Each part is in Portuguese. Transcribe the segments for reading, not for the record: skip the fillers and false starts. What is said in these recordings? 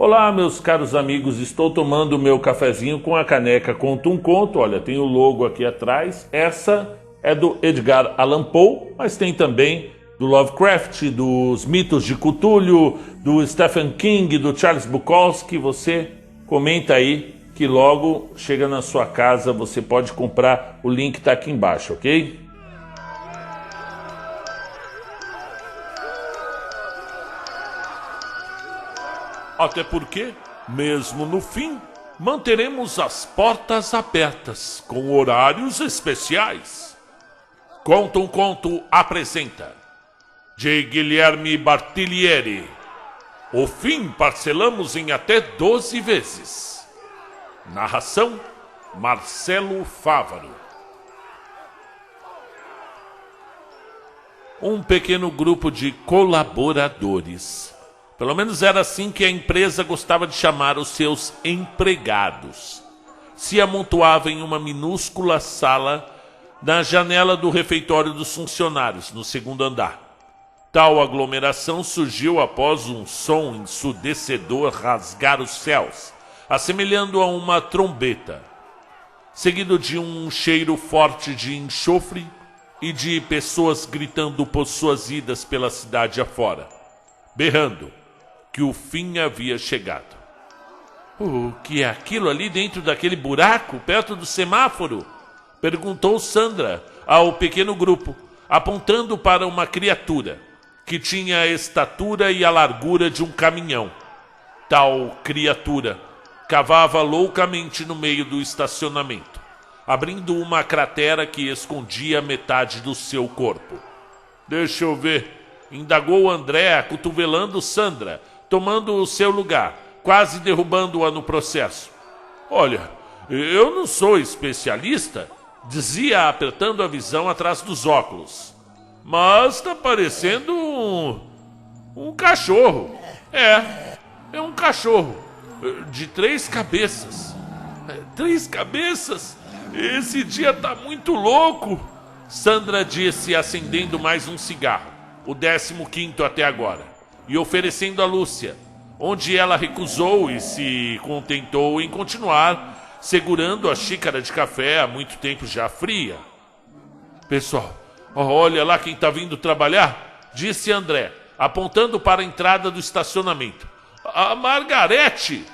Olá, meus caros amigos, estou tomando meu cafezinho com a caneca Conta um Conto. Olha, tem o logo aqui atrás. Essa é do Edgar Allan Poe, mas tem também do Lovecraft, dos mitos de Cthulhu, do Stephen King, do Charles Bukowski. Você comenta aí que logo chega na sua casa, você pode comprar, o link está aqui embaixo, ok? Até porque, mesmo no fim, manteremos as portas abertas com horários especiais. Conta um Conto apresenta de Guilherme Bartilieri. O fim parcelamos em até 12 vezes. Narração Marcelo Fávaro. Um pequeno grupo de colaboradores. Pelo menos era assim que a empresa gostava de chamar os seus empregados. Se amontoava em uma minúscula sala na janela do refeitório dos funcionários, no segundo andar. Tal aglomeração surgiu após um som ensurdecedor rasgar os céus, assemelhando a uma trombeta, seguido de um cheiro forte de enxofre e de pessoas gritando por suas idas pela cidade afora, berrando que o fim havia chegado. O que é aquilo ali dentro daquele buraco, perto do semáforo? Perguntou Sandra ao pequeno grupo, apontando para uma criatura que tinha a estatura e a largura de um caminhão. Tal criatura cavava loucamente no meio do estacionamento, abrindo uma cratera que escondia metade do seu corpo. Deixa eu ver, indagou André, acotovelando Sandra, tomando o seu lugar, quase derrubando-a no processo. Olha, eu não sou especialista, dizia apertando a visão atrás dos óculos. Mas tá parecendo um cachorro. É um cachorro de 3 cabeças. 3 cabeças? Esse dia tá muito louco, Sandra disse, acendendo mais um cigarro, o 15º até agora, e oferecendo a Lúcia, onde ela recusou e se contentou em continuar segurando a xícara de café há muito tempo já fria. Pessoal, olha lá quem está vindo trabalhar, disse André, apontando para a entrada do estacionamento. A Margarete!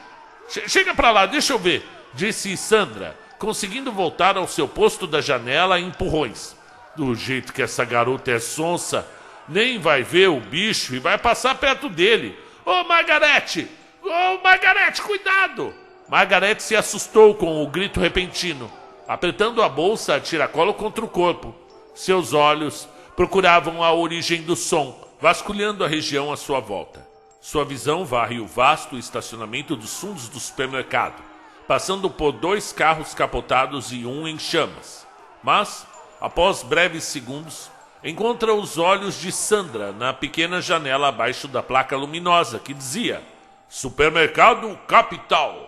Chega para lá, deixa eu ver, disse Sandra, conseguindo voltar ao seu posto da janela em empurrões. Do jeito que essa garota é sonsa, nem vai ver o bicho e vai passar perto dele. Ô Margarete! Ô Margarete, cuidado! Margarete se assustou com o grito repentino, apertando a bolsa a tiracolo contra o corpo. Seus olhos procuravam a origem do som, vasculhando a região à sua volta. Sua visão varre o vasto estacionamento dos fundos do supermercado, passando por 2 carros capotados e um em chamas. Mas, após breves segundos, encontra os olhos de Sandra na pequena janela abaixo da placa luminosa que dizia Supermercado Capital.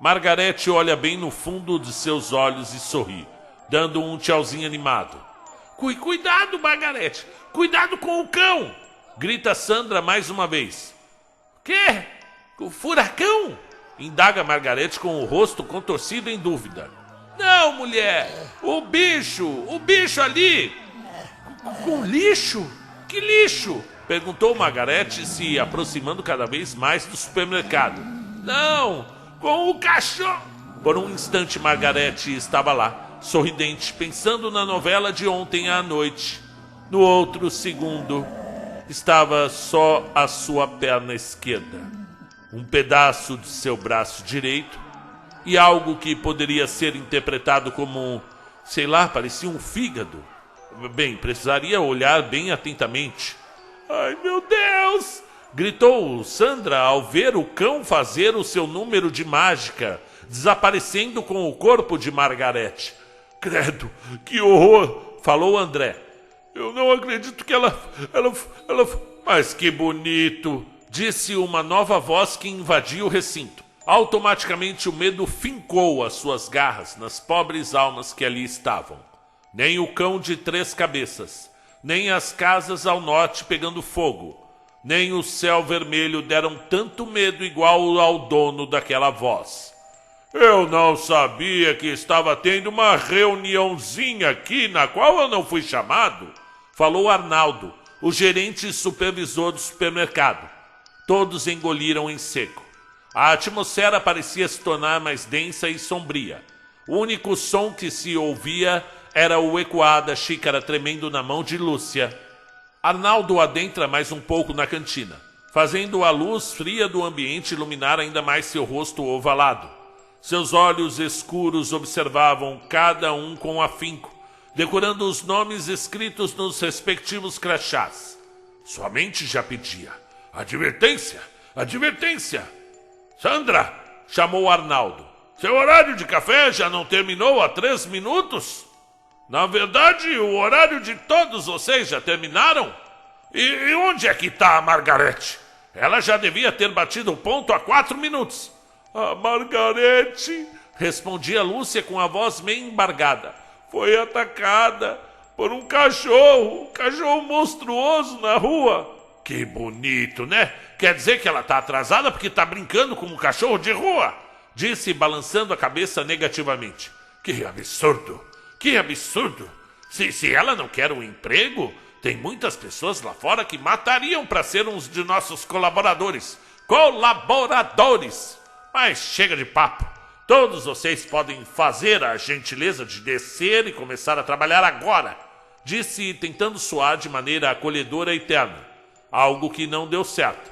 Margarete olha bem no fundo de seus olhos e sorri, dando um tchauzinho animado. Cuidado, Margarete! Cuidado com o cão! Grita Sandra mais uma vez. Quê? O furacão? Indaga Margarete com o rosto contorcido em dúvida. Não, mulher! O bicho ali! Com lixo? Que lixo? Perguntou Margarete, se aproximando cada vez mais do supermercado. Não, com o cachorro! Por um instante Margarete estava lá, sorridente, pensando na novela de ontem à noite. No outro segundo, estava só a sua perna esquerda, um pedaço de seu braço direito e algo que poderia ser interpretado como, sei lá, parecia um fígado. Bem, precisaria olhar bem atentamente. Ai, meu Deus! Gritou Sandra ao ver o cão fazer o seu número de mágica, desaparecendo com o corpo de Margarete. Credo, que horror! Falou André. Eu não acredito que ela... Mas que bonito! Disse uma nova voz que invadiu o recinto. Automaticamente o medo fincou as suas garras nas pobres almas que ali estavam. Nem o cão de 3 cabeças, nem as casas ao norte pegando fogo, nem o céu vermelho deram tanto medo igual ao dono daquela voz. Eu não sabia que estava tendo uma reuniãozinha aqui na qual eu não fui chamado, falou Arnaldo, o gerente supervisor do supermercado. Todos engoliram em seco. A atmosfera parecia se tornar mais densa e sombria. O único som que se ouvia era o ecoar da xícara tremendo na mão de Lúcia. Arnaldo adentra mais um pouco na cantina, fazendo a luz fria do ambiente iluminar ainda mais seu rosto ovalado. Seus olhos escuros observavam cada um com afinco, decorando os nomes escritos nos respectivos crachás. Sua mente já pedia: advertência! Advertência! Sandra! Chamou Arnaldo. Seu horário de café já não terminou há 3 minutos? Na verdade, o horário de todos vocês já terminaram? E onde é que está a Margarete? Ela já devia ter batido o ponto há 4 minutos. A Margarete, respondia Lúcia com a voz meio embargada, foi atacada por um cachorro monstruoso na rua. Que bonito, né? Quer dizer que ela está atrasada porque está brincando com um cachorro de rua? Disse, balançando a cabeça negativamente. Que absurdo! Que absurdo! Se ela não quer um emprego, tem muitas pessoas lá fora que matariam para ser uns de nossos colaboradores. Colaboradores! Mas chega de papo. Todos vocês podem fazer a gentileza de descer e começar a trabalhar agora, disse, tentando soar de maneira acolhedora e terna. Algo que não deu certo.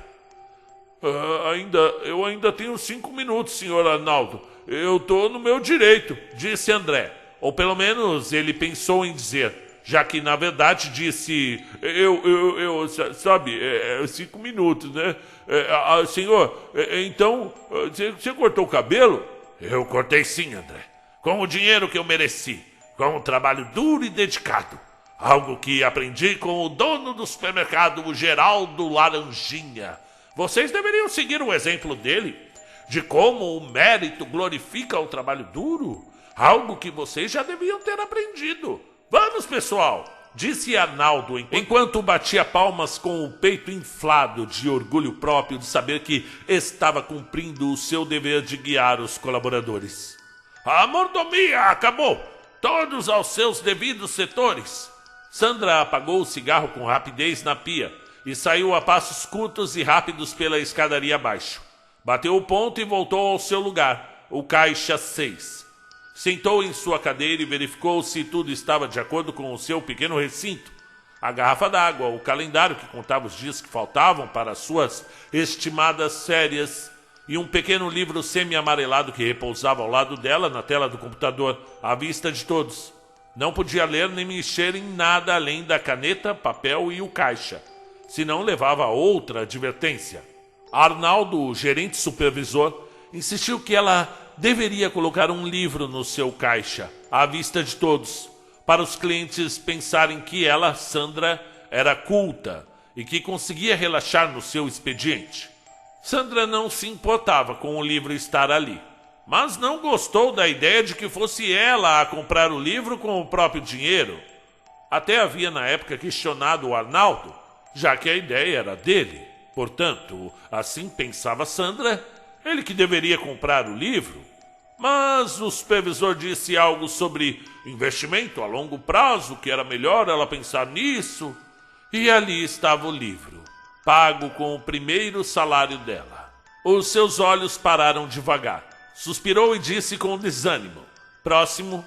Eu ainda tenho 5 minutos, senhor Arnaldo. Eu tô no meu direito, disse André. Ou pelo menos ele pensou em dizer, já que na verdade disse, sabe, 5 minutos, né? Senhor, então, você cortou o cabelo? Eu cortei sim, André. Com o dinheiro que eu mereci, com um trabalho duro e dedicado. Algo que aprendi com o dono do supermercado, o Geraldo Laranjinha. Vocês deveriam seguir o exemplo dele, de como o mérito glorifica o trabalho duro. Algo que vocês já deviam ter aprendido. Vamos, pessoal, disse Arnaldo, enquanto batia palmas com o peito inflado de orgulho próprio de saber que estava cumprindo o seu dever de guiar os colaboradores. A mordomia acabou. Todos aos seus devidos setores. Sandra apagou o cigarro com rapidez na pia e saiu a passos curtos e rápidos pela escadaria abaixo. Bateu o ponto e voltou ao seu lugar, o caixa 6. Sentou em sua cadeira e verificou se tudo estava de acordo com o seu pequeno recinto. A garrafa d'água, o calendário que contava os dias que faltavam para suas estimadas férias e um pequeno livro semi-amarelado que repousava ao lado dela na tela do computador, à vista de todos. Não podia ler nem mexer em nada além da caneta, papel e o caixa, senão levava a outra advertência. Arnaldo, o gerente supervisor, insistiu que ela deveria colocar um livro no seu caixa, à vista de todos, para os clientes pensarem que ela, Sandra, era culta e que conseguia relaxar no seu expediente. Sandra não se importava com o livro estar ali, mas não gostou da ideia de que fosse ela a comprar o livro com o próprio dinheiro. Até havia na época questionado o Arnaldo, já que a ideia era dele. Portanto, assim pensava Sandra, ele que deveria comprar o livro. Mas o supervisor disse algo sobre investimento a longo prazo, que era melhor ela pensar nisso. E ali estava o livro, pago com o primeiro salário dela. Os seus olhos pararam devagar. Suspirou e disse com desânimo. Próximo,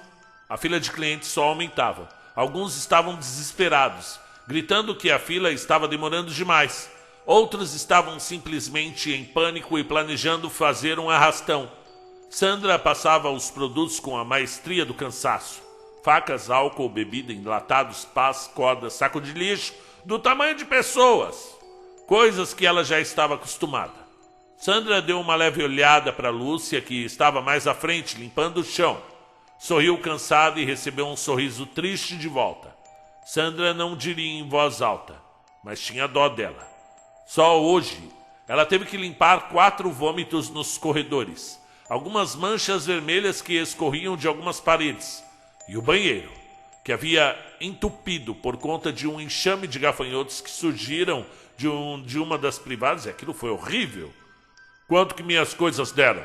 a fila de clientes só aumentava. Alguns estavam desesperados, gritando que a fila estava demorando demais. Outros estavam simplesmente em pânico e planejando fazer um arrastão. Sandra passava os produtos com a maestria do cansaço. Facas, álcool, bebida, enlatados, pás, cordas, saco de lixo, do tamanho de pessoas. Coisas que ela já estava acostumada. Sandra deu uma leve olhada para Lúcia, que estava mais à frente, limpando o chão. Sorriu cansada e recebeu um sorriso triste de volta. Sandra não diria em voz alta, mas tinha dó dela. Só hoje, ela teve que limpar 4 vômitos nos corredores, algumas manchas vermelhas que escorriam de algumas paredes, e o banheiro, que havia entupido por conta de um enxame de gafanhotos que surgiram de uma das privadas, e aquilo foi horrível. Quanto que minhas coisas deram?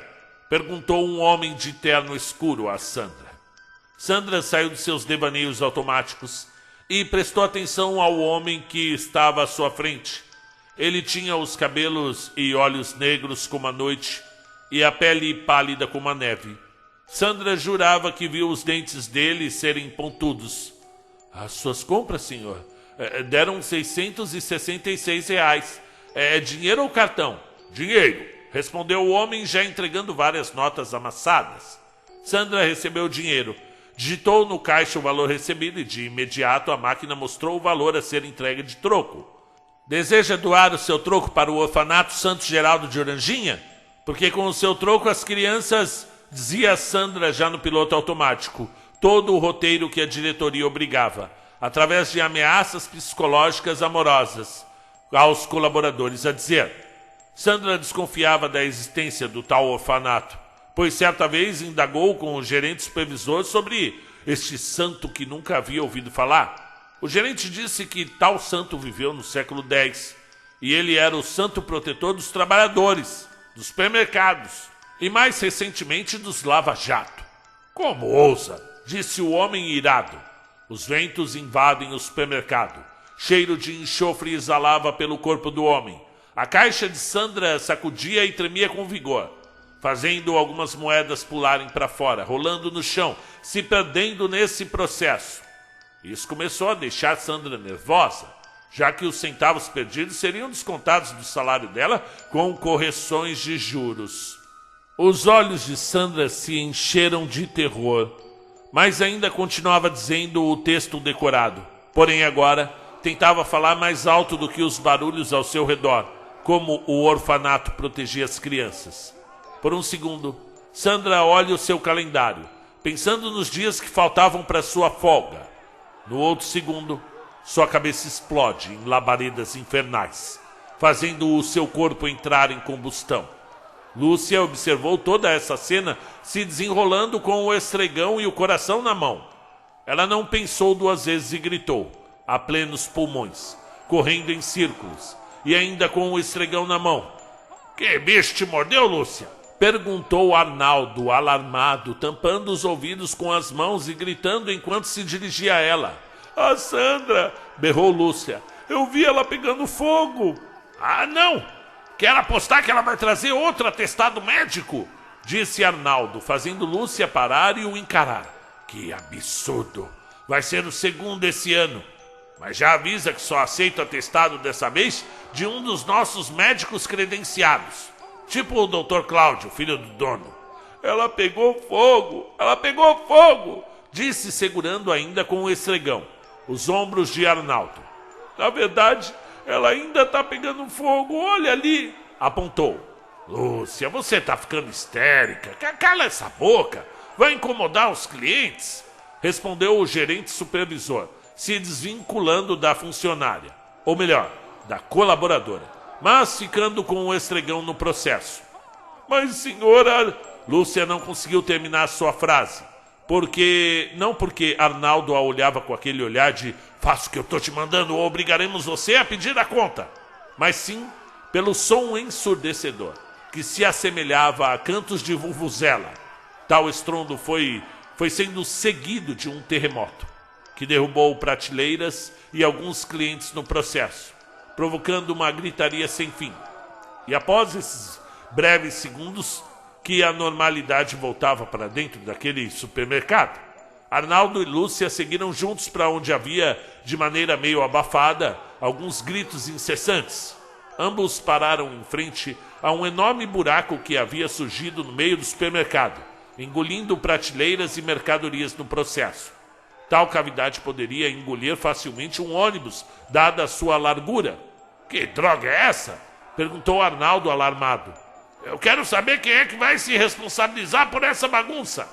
Perguntou um homem de terno escuro a Sandra. Sandra saiu de seus devaneios automáticos e prestou atenção ao homem que estava à sua frente. Ele tinha os cabelos e olhos negros como a noite e a pele pálida como a neve. Sandra jurava que viu os dentes dele serem pontudos. As suas compras, senhor, deram R$ 666. É dinheiro ou cartão? Dinheiro, respondeu o homem, já entregando várias notas amassadas. Sandra recebeu o dinheiro. Digitou no caixa o valor recebido e de imediato a máquina mostrou o valor a ser entregue de troco. Deseja doar o seu troco para o orfanato Santo Geraldo de Oranjinha? Porque com o seu troco as crianças, dizia Sandra já no piloto automático, todo o roteiro que a diretoria obrigava, através de ameaças psicológicas amorosas, aos colaboradores a dizer. Sandra desconfiava da existência do tal orfanato, pois certa vez indagou com o gerente supervisor sobre este santo que nunca havia ouvido falar. O gerente disse que tal santo viveu no século X e ele era o santo protetor dos trabalhadores, dos supermercados e mais recentemente dos lava-jato. Como ousa? Disse o homem irado. Os ventos invadem o supermercado. Cheiro de enxofre exalava pelo corpo do homem. A caixa de Sandra sacudia e tremia com vigor, fazendo algumas moedas pularem para fora, rolando no chão, se perdendo nesse processo. Isso começou a deixar Sandra nervosa, já que os centavos perdidos seriam descontados do salário dela com correções de juros. Os olhos de Sandra se encheram de terror, mas ainda continuava dizendo o texto decorado. Porém agora tentava falar mais alto do que os barulhos ao seu redor, como o orfanato protegia as crianças. Por um segundo, Sandra olha o seu calendário, pensando nos dias que faltavam para sua folga. No outro segundo, sua cabeça explode em labaredas infernais, fazendo o seu corpo entrar em combustão. Lúcia observou toda essa cena se desenrolando com o estregão e o coração na mão. Ela não pensou duas vezes e gritou, a plenos pulmões, correndo em círculos, e ainda com o estregão na mão. Que bicho te mordeu, Lúcia? Perguntou Arnaldo, alarmado, tampando os ouvidos com as mãos e gritando enquanto se dirigia a ela. A Sandra, berrou Lúcia. Eu vi ela pegando fogo. Ah, não! Quer apostar que ela vai trazer outro atestado médico? Disse Arnaldo, fazendo Lúcia parar e o encarar. Que absurdo! Vai ser o segundo esse ano. Mas já avisa que só aceito atestado dessa vez de um dos nossos médicos credenciados. Tipo o Dr. Cláudio, filho do dono. Ela pegou fogo, disse segurando ainda com o estregão os ombros de Arnaldo. Na verdade, ela ainda está pegando fogo, olha ali, apontou. Lúcia, você está ficando histérica, cala essa boca, vai incomodar os clientes, respondeu o gerente supervisor, se desvinculando da funcionária, ou melhor, da colaboradora, mas ficando com o estregão no processo. Mas, senhora... Lúcia não conseguiu terminar sua frase, porque Arnaldo a olhava com aquele olhar de faça o que eu estou te mandando ou obrigaremos você a pedir a conta, mas sim pelo som ensurdecedor, que se assemelhava a cantos de vuvuzela. Tal estrondo foi sendo seguido de um terremoto, que derrubou prateleiras e alguns clientes no processo, provocando uma gritaria sem fim. E após esses breves segundos que a normalidade voltava para dentro daquele supermercado, Arnaldo e Lúcia seguiram juntos para onde havia, de maneira meio abafada, alguns gritos incessantes. Ambos pararam em frente a um enorme buraco que havia surgido no meio do supermercado, engolindo prateleiras e mercadorias no processo. Tal cavidade poderia engolir facilmente um ônibus, dada a sua largura. Que droga é essa? Perguntou Arnaldo, alarmado. Eu quero saber quem é que vai se responsabilizar por essa bagunça.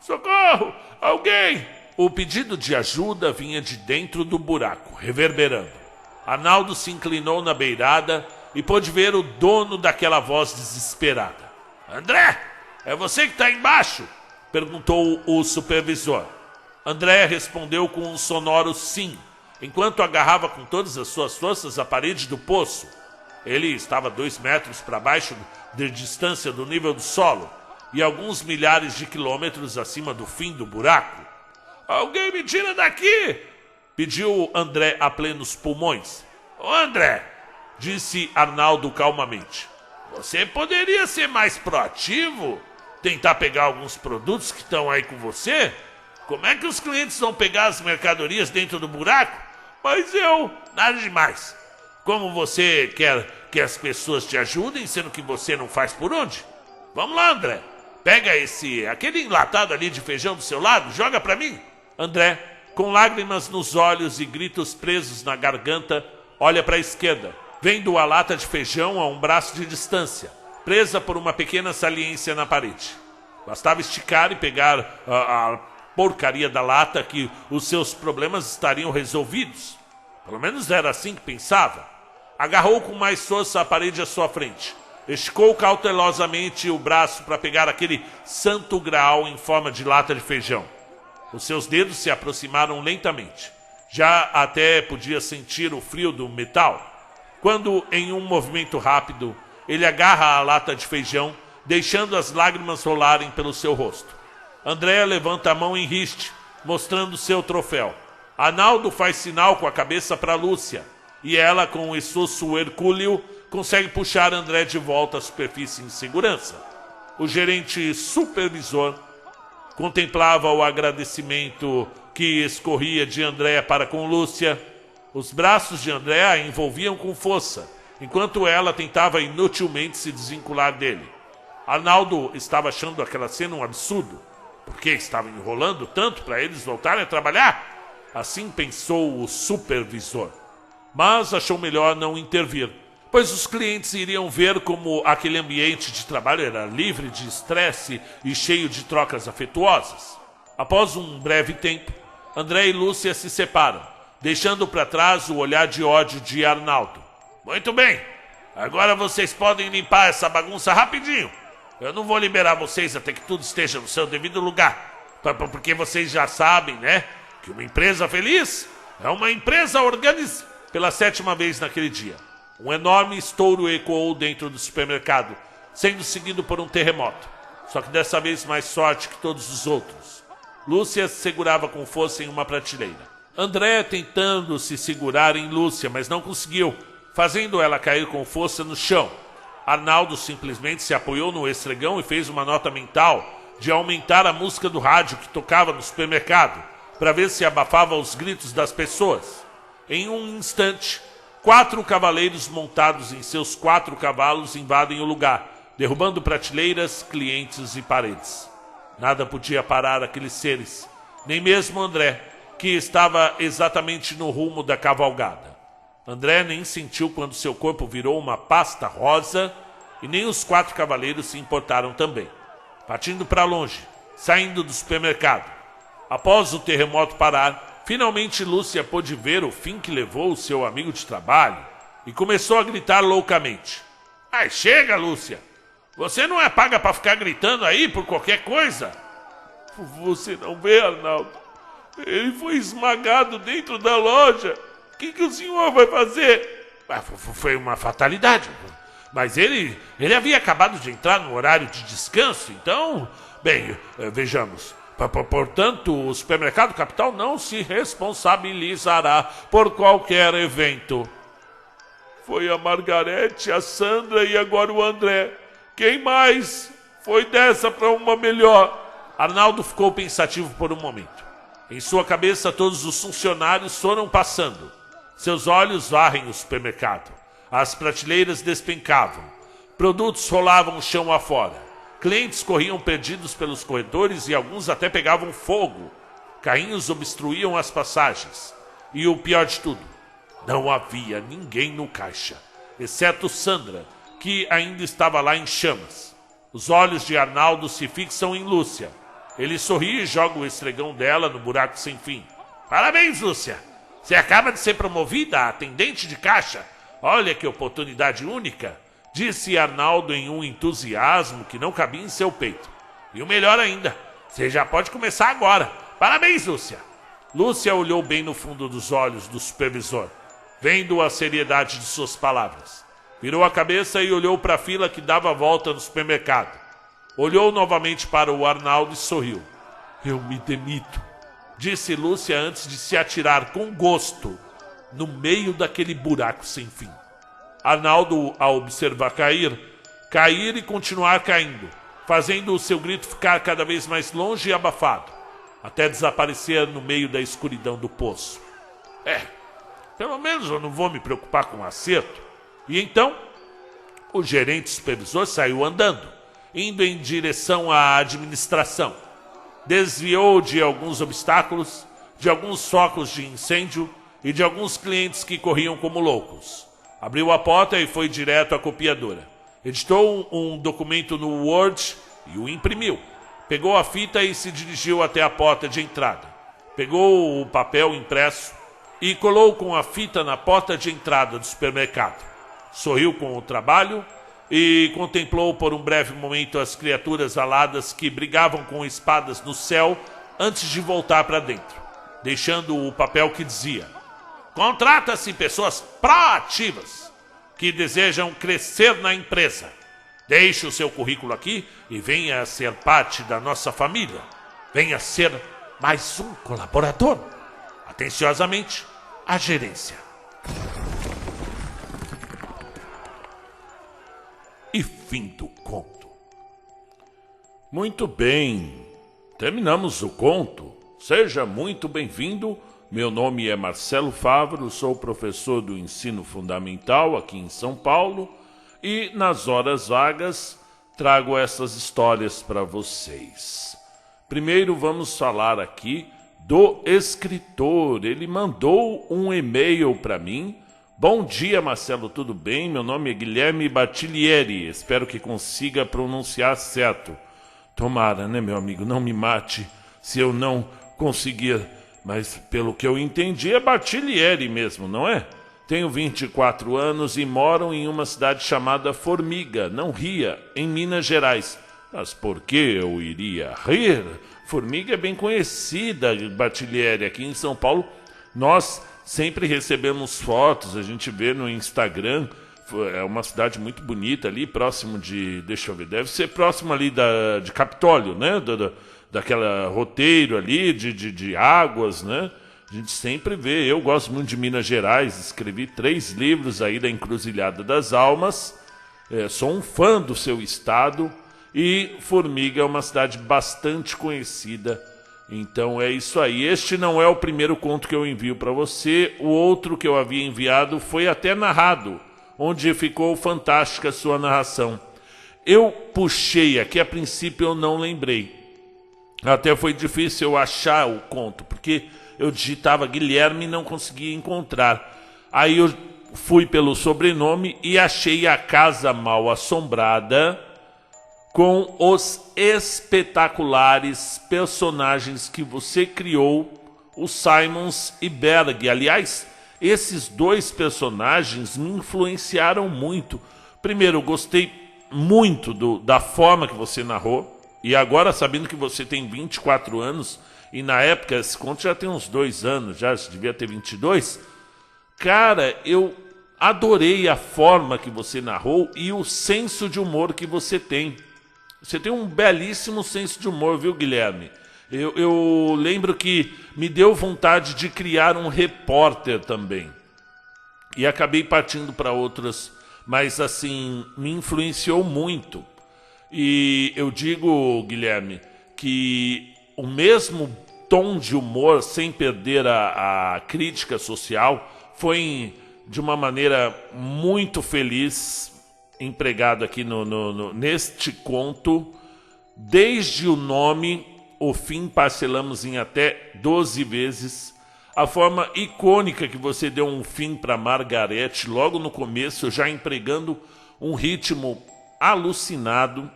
Socorro! Alguém! O pedido de ajuda vinha de dentro do buraco, reverberando. Arnaldo se inclinou na beirada e pôde ver o dono daquela voz desesperada. André, é você que está embaixo? Perguntou o supervisor. André respondeu com um sonoro sim, enquanto agarrava com todas as suas forças a parede do poço. Ele estava 2 metros para baixo de distância do nível do solo e alguns milhares de quilômetros acima do fim do buraco. Alguém me tira daqui! Pediu André a plenos pulmões. Ô André, disse Arnaldo calmamente, você poderia ser mais proativo? Tentar pegar alguns produtos que estão aí com você? Como é que os clientes vão pegar as mercadorias dentro do buraco? Mas nada demais. Como você quer que as pessoas te ajudem, sendo que você não faz por onde? Vamos lá, André. Pega aquele enlatado ali de feijão do seu lado, joga pra mim. André, com lágrimas nos olhos e gritos presos na garganta, olha para a esquerda, vendo a lata de feijão a um braço de distância, presa por uma pequena saliência na parede. Bastava esticar e pegar a porcaria da lata que os seus problemas estariam resolvidos. Pelo menos era assim que pensava. Agarrou com mais força a parede à sua frente. Esticou cautelosamente o braço para pegar aquele santo graal em forma de lata de feijão. Os seus dedos se aproximaram lentamente. Já até podia sentir o frio do metal, quando, em um movimento rápido, ele agarra a lata de feijão, deixando as lágrimas rolarem pelo seu rosto. André levanta a mão em riste, mostrando seu troféu. Arnaldo faz sinal com a cabeça para Lúcia, e ela, com um esforço hercúleo, consegue puxar André de volta à superfície em segurança. O gerente supervisor contemplava o agradecimento que escorria de André para com Lúcia. Os braços de André a envolviam com força, enquanto ela tentava inutilmente se desvincular dele. Arnaldo estava achando aquela cena um absurdo. Por que estava enrolando tanto para eles voltarem a trabalhar? Assim pensou o supervisor. Mas achou melhor não intervir, pois os clientes iriam ver como aquele ambiente de trabalho era livre de estresse e cheio de trocas afetuosas. Após um breve tempo, André e Lúcia se separam, deixando para trás o olhar de ódio de Arnaldo. Muito bem, agora vocês podem limpar essa bagunça rapidinho. Eu não vou liberar vocês até que tudo esteja no seu devido lugar, porque vocês já sabem, né, que uma empresa feliz é uma empresa organizada. Pela 7ª vez naquele dia, um enorme estouro ecoou dentro do supermercado, sendo seguido por um terremoto, só que dessa vez mais forte que todos os outros. Lúcia se segurava com força em uma prateleira. André tentando se segurar em Lúcia, mas não conseguiu, fazendo ela cair com força no chão. Arnaldo simplesmente se apoiou no estregão e fez uma nota mental de aumentar a música do rádio que tocava no supermercado, para ver se abafava os gritos das pessoas. Em um instante, 4 cavaleiros montados em seus 4 cavalos invadem o lugar, derrubando prateleiras, clientes e paredes. Nada podia parar aqueles seres, nem mesmo André, que estava exatamente no rumo da cavalgada. André nem sentiu quando seu corpo virou uma pasta rosa e nem os 4 cavaleiros se importaram também. Partindo para longe, saindo do supermercado. Após o terremoto parar, finalmente Lúcia pôde ver o fim que levou o seu amigo de trabalho e começou a gritar loucamente. Ai, chega, Lúcia! Você não é paga para ficar gritando aí por qualquer coisa? Você não vê, Arnaldo? Ele foi esmagado dentro da loja. O que o senhor vai fazer? Foi uma fatalidade. Mas ele havia acabado de entrar no horário de descanso, então... Bem, vejamos... Portanto, o supermercado Capital não se responsabilizará por qualquer evento. Foi a Margarete, a Sandra e agora o André. Quem mais? Foi dessa para uma melhor. Arnaldo ficou pensativo por um momento. Em sua cabeça, todos os funcionários foram passando. Seus olhos varrem o supermercado. As prateleiras despencavam. Produtos rolavam o chão afora. Clientes corriam perdidos pelos corredores e alguns até pegavam fogo. Carrinhos obstruíam as passagens. E o pior de tudo, não havia ninguém no caixa, exceto Sandra, que ainda estava lá em chamas. Os olhos de Arnaldo se fixam em Lúcia. Ele sorri e joga o estregão dela no buraco sem fim. Parabéns, Lúcia! Você acaba de ser promovida a atendente de caixa. Olha que oportunidade única! Disse Arnaldo em um entusiasmo que não cabia em seu peito. E o melhor ainda, você já pode começar agora. Parabéns, Lúcia. Lúcia olhou bem no fundo dos olhos do supervisor, vendo a seriedade de suas palavras. Virou a cabeça e olhou para a fila que dava a volta no supermercado. Olhou novamente para o Arnaldo e sorriu. Eu me demito, disse Lúcia antes de se atirar com gosto no meio daquele buraco sem fim. Arnaldo, ao observar cair e continuar caindo, fazendo o seu grito ficar cada vez mais longe e abafado, até desaparecer no meio da escuridão do poço. Pelo menos eu não vou me preocupar com o acerto. E então, o gerente supervisor saiu andando, indo em direção à administração. Desviou de alguns obstáculos, de alguns focos de incêndio e de alguns clientes que corriam como loucos. Abriu a porta e foi direto à copiadora. Editou um documento no Word e o imprimiu. Pegou a fita e se dirigiu até a porta de entrada. Pegou o papel impresso e colou com a fita na porta de entrada do supermercado. Sorriu com o trabalho e contemplou por um breve momento as criaturas aladas que brigavam com espadas no céu antes de voltar para dentro, deixando o papel que dizia: contrata-se pessoas proativas que desejam crescer na empresa. Deixe o seu currículo aqui e venha ser parte da nossa família. Venha ser mais um colaborador. Atenciosamente, a gerência. E fim do conto. Muito bem, terminamos o conto. Seja muito bem-vindo. Meu nome é Marcelo Favaro, sou professor do ensino fundamental aqui em São Paulo e nas horas vagas trago essas histórias para vocês. Primeiro vamos falar aqui do escritor. Ele mandou um e-mail para mim. Bom dia, Marcelo, tudo bem? Meu nome é Guilherme Battilieri, espero que consiga pronunciar certo. Tomara, né, meu amigo, não me mate se eu não conseguir, mas pelo que eu entendi é Battilieri mesmo, não é? Tenho 24 anos e moro em uma cidade chamada Formiga, não ria, em Minas Gerais. Mas por que eu iria rir? Formiga é bem conhecida, Battilieri, aqui em São Paulo. Nós sempre recebemos fotos, a gente vê no Instagram, é uma cidade muito bonita ali, próximo de, deixa eu ver, deve ser próximo ali de Capitólio, né? Daquela roteiro ali, de águas, né? A gente sempre vê, eu gosto muito de Minas Gerais, escrevi 3 livros aí da Encruzilhada das Almas, sou um fã do seu estado, e Formiga é uma cidade bastante conhecida. Então é isso aí. Este não é o primeiro conto que eu envio para você. O outro que eu havia enviado foi até narrado, onde ficou fantástica a sua narração. Eu puxei aqui, a princípio eu não lembrei. Até foi difícil eu achar o conto, porque eu digitava Guilherme e não conseguia encontrar. Aí eu fui pelo sobrenome e achei A Casa Mal Assombrada, com os espetaculares personagens que você criou, o Simons e Berg. Aliás, esses 2 personagens me influenciaram muito. Primeiro, eu gostei muito da forma que você narrou, e agora, sabendo que você tem 24 anos, e na época, esse conto já tem uns 2 anos, já devia ter 22, cara, eu adorei a forma que você narrou e o senso de humor que você tem. Você tem um belíssimo senso de humor, viu, Guilherme? Eu lembro que me deu vontade de criar um repórter também. E acabei partindo para outras, mas assim, me influenciou muito. E eu digo, Guilherme, que o mesmo tom de humor, sem perder a crítica social, foi de uma maneira muito feliz empregado aqui neste conto. Desde o nome, o fim parcelamos em até 12 vezes. A forma icônica que você deu um fim para Margarete logo no começo, já empregando um ritmo alucinado.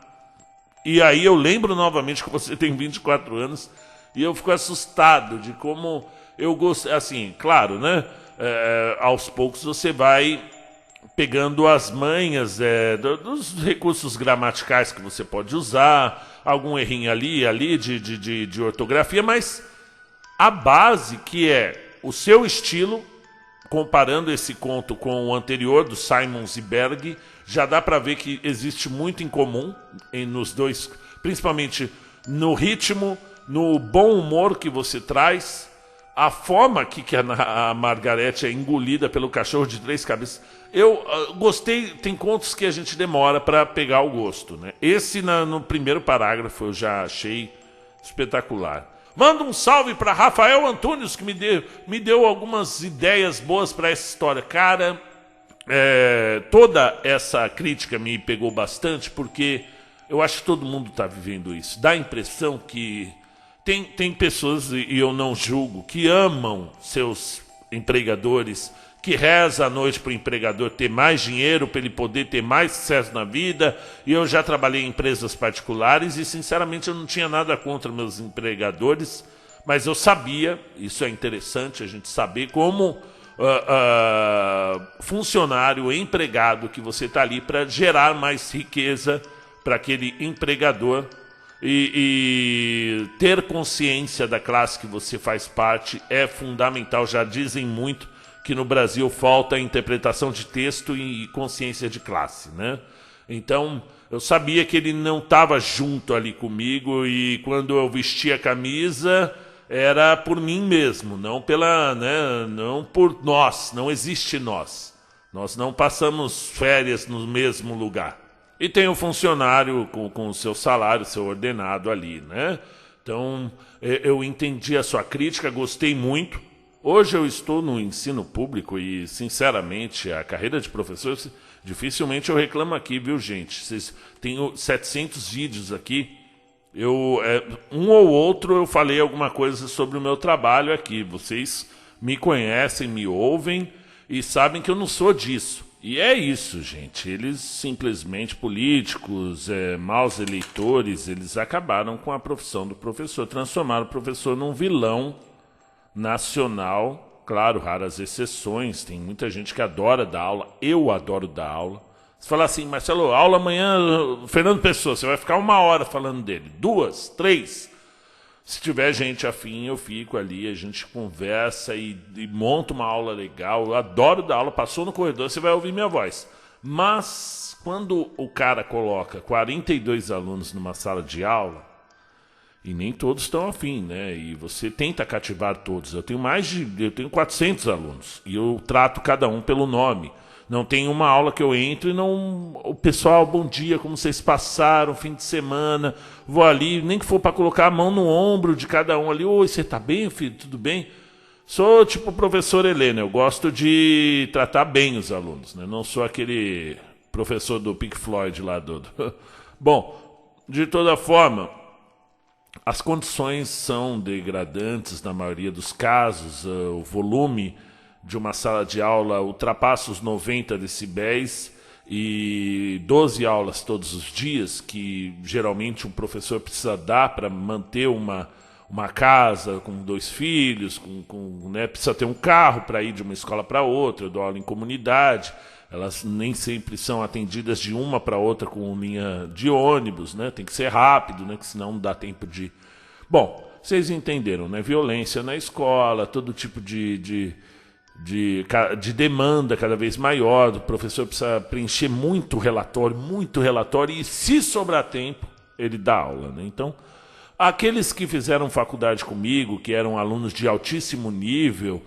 E aí eu lembro novamente que você tem 24 anos e eu fico assustado de como eu gosto. Assim, claro, né? Aos poucos você vai pegando as manhas dos recursos gramaticais que você pode usar, algum errinho ali de ortografia, mas a base que é o seu estilo, comparando esse conto com o anterior, do Simon Zberg, já dá para ver que existe muito em comum nos dois, principalmente no ritmo, no bom humor que você traz, a forma que a Margarete é engolida pelo cachorro de 3 cabeças. Eu gostei, tem contos que a gente demora para pegar o gosto, né? Esse no primeiro parágrafo eu já achei espetacular. Manda um salve para Rafael Antunes, que me deu algumas ideias boas para essa história. Cara, toda essa crítica me pegou bastante, porque eu acho que todo mundo está vivendo isso. Dá a impressão que tem pessoas, e eu não julgo, que amam seus empregadores, que reza à noite para o empregador ter mais dinheiro, para ele poder ter mais sucesso na vida. E eu já trabalhei em empresas particulares e, sinceramente, eu não tinha nada contra meus empregadores, mas eu sabia, isso é interessante a gente saber, como funcionário, empregado, que você está ali para gerar mais riqueza para aquele empregador e ter consciência da classe que você faz parte é fundamental. Já dizem muito que no Brasil falta interpretação de texto e consciência de classe, né? Então, eu sabia que ele não estava junto ali comigo, e quando eu vestia a camisa, era por mim mesmo, não não por nós, não existe nós. Nós não passamos férias no mesmo lugar. E tem o funcionário com o seu salário, seu ordenado ali, né? Então, eu entendi a sua crítica, gostei muito. Hoje eu estou no ensino público e, sinceramente, a carreira de professor, dificilmente eu reclamo aqui, viu, gente? Tenho 700 vídeos aqui. Um ou outro eu falei alguma coisa sobre o meu trabalho aqui. Vocês me conhecem, me ouvem e sabem que eu não sou disso. E é isso, gente. Eles simplesmente, políticos, maus eleitores, eles acabaram com a profissão do professor, transformaram o professor num vilão nacional. Claro, raras exceções, tem muita gente que adora dar aula, eu adoro dar aula. Você fala assim, Marcelo, aula amanhã, Fernando Pessoa, você vai ficar 1 hora falando dele, 2, 3. Se tiver gente afim, eu fico ali, a gente conversa e monta uma aula legal. Eu adoro dar aula, passou no corredor, você vai ouvir minha voz. Mas quando o cara coloca 42 alunos numa sala de aula, e nem todos estão afim, né? E você tenta cativar todos. Eu tenho 400 alunos e eu trato cada um pelo nome. Não tem uma aula que eu entro e não... O pessoal, bom dia, como vocês passaram, fim de semana. Vou ali, nem que for para colocar a mão no ombro de cada um ali. Oi, você tá bem, filho? Tudo bem? Sou tipo o professor Helena, eu gosto de tratar bem os alunos, né? Não sou aquele professor do Pink Floyd lá do... Bom, de toda forma... As condições são degradantes na maioria dos casos. O volume de uma sala de aula ultrapassa os 90 decibéis e 12 aulas todos os dias, que geralmente um professor precisa dar para manter uma casa com 2 filhos, precisa ter um carro para ir de uma escola para outra. Eu dou aula em comunidade. Elas nem sempre são atendidas de uma para outra com linha de ônibus, né? Tem que ser rápido, né? Que senão não dá tempo de... Bom, vocês entenderam, né? Violência na escola, todo tipo de demanda cada vez maior. O professor precisa preencher muito relatório, e se sobrar tempo, ele dá aula, né? Então, aqueles que fizeram faculdade comigo, que eram alunos de altíssimo nível,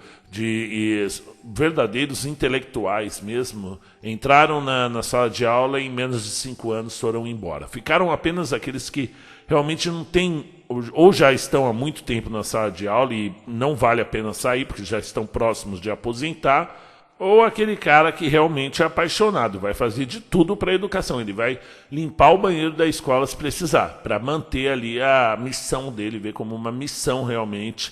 verdadeiros intelectuais mesmo, entraram na sala de aula e em menos de 5 anos foram embora. Ficaram apenas aqueles que realmente não têm, ou já estão há muito tempo na sala de aula e não vale a pena sair porque já estão próximos de aposentar, ou aquele cara que realmente é apaixonado, vai fazer de tudo para a educação. Ele vai limpar o banheiro da escola se precisar, para manter ali a missão dele, ver como uma missão realmente.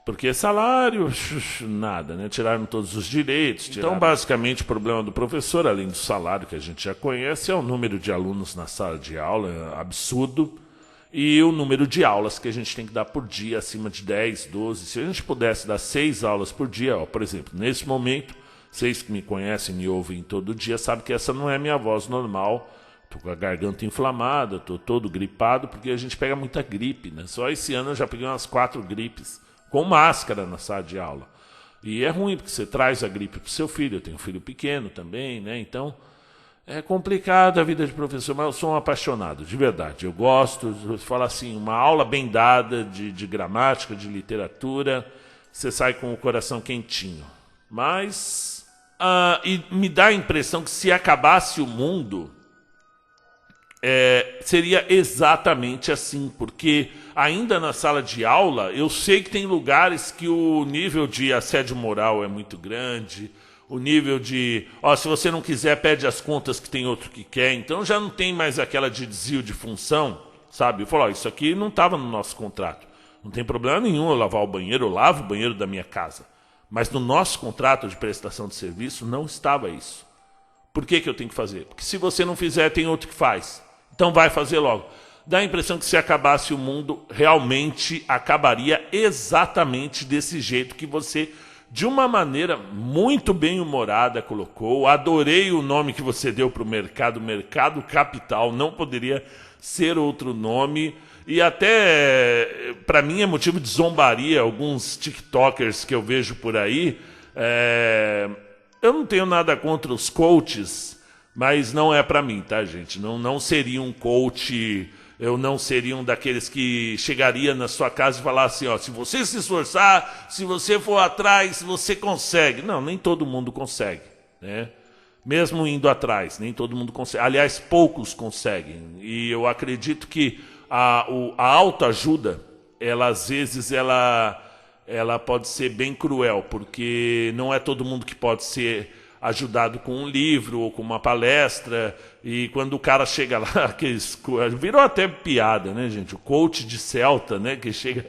Porque salário, nada, né? Tiraram todos os direitos. Então, basicamente, o problema do professor, além do salário que a gente já conhece, é o número de alunos na sala de aula, é absurdo. E o número de aulas que a gente tem que dar por dia, acima de 10, 12. Se a gente pudesse dar 6 aulas por dia, por exemplo, nesse momento, vocês que me conhecem, me ouvem todo dia, sabem que essa não é a minha voz normal. Estou com a garganta inflamada, estou todo gripado, porque a gente pega muita gripe, né? Só esse ano eu já peguei umas 4 gripes. com máscara na sala de aula. E é ruim, porque você traz a gripe para o seu filho. Eu tenho um filho pequeno também, né? Então, é complicada a vida de professor, mas eu sou um apaixonado, de verdade. Eu gosto, de falar assim, uma aula bem dada de gramática, de literatura, você sai com o coração quentinho. Mas, e me dá a impressão que se acabasse o mundo, seria exatamente assim, porque ainda na sala de aula, eu sei que tem lugares que o nível de assédio moral é muito grande, o nível de, se você não quiser, pede as contas que tem outro que quer, então já não tem mais aquela de desvio de função, sabe? Eu falo, isso aqui não estava no nosso contrato, não tem problema nenhum eu lavar o banheiro, eu lavo o banheiro da minha casa, mas no nosso contrato de prestação de serviço não estava isso. Por que eu tenho que fazer? Porque se você não fizer, tem outro que faz. Então vai fazer logo. Dá a impressão que se acabasse o mundo, realmente acabaria exatamente desse jeito que você, de uma maneira muito bem-humorada, colocou. Adorei o nome que você deu para o mercado, Mercado Capital, não poderia ser outro nome. E até, para mim, é motivo de zombaria, alguns tiktokers que eu vejo por aí. Eu não tenho nada contra os coaches, mas não é para mim, tá, gente? Não seria um coach, eu não seria um daqueles que chegaria na sua casa e falasse assim, se você se esforçar, se você for atrás, você consegue. Não, nem todo mundo consegue, né? Mesmo indo atrás, nem todo mundo consegue. Aliás, poucos conseguem. E eu acredito que a autoajuda, às vezes, ela pode ser bem cruel, porque não é todo mundo que pode ser ajudado com um livro ou com uma palestra, e quando o cara chega lá, virou até piada, né, gente? O coach de Celta, né, que chega,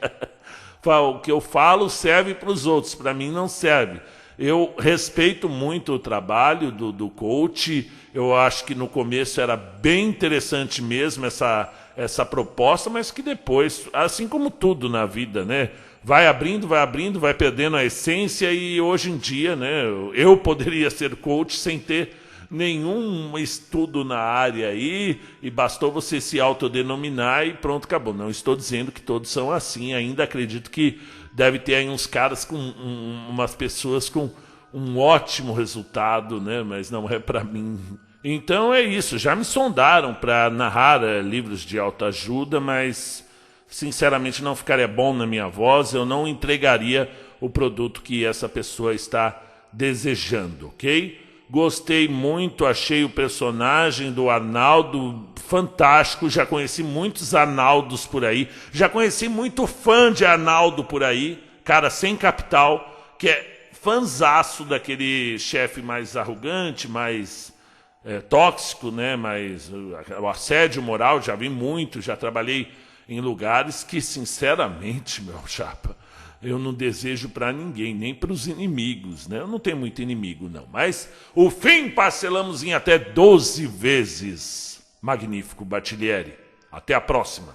fala, o que eu falo serve para os outros, para mim não serve. Eu respeito muito o trabalho do coach, eu acho que no começo era bem interessante mesmo essa proposta, mas que depois, assim como tudo na vida, né, vai abrindo, vai perdendo a essência, e hoje em dia, né, eu poderia ser coach sem ter nenhum estudo na área aí, e bastou você se autodenominar e pronto, acabou. Não estou dizendo que todos são assim, ainda acredito que deve ter aí uns caras umas pessoas com um ótimo resultado, né, mas não é para mim. Então é isso, já me sondaram para narrar livros de autoajuda, mas sinceramente não ficaria bom na minha voz, eu não entregaria o produto que essa pessoa está desejando, ok? Gostei muito, achei o personagem do Arnaldo fantástico, já conheci muitos Arnaldos por aí, já conheci muito fã de Arnaldo por aí, cara sem capital, que é fanzaço daquele chefe mais arrogante, mais tóxico, né? Mais o assédio moral, já vi muito, já trabalhei em lugares que, sinceramente, meu chapa, eu não desejo para ninguém, nem para os inimigos, né? Eu não tenho muito inimigo, não. Mas o fim parcelamos em até 12 vezes. Magnífico, Batilieri. Até a próxima.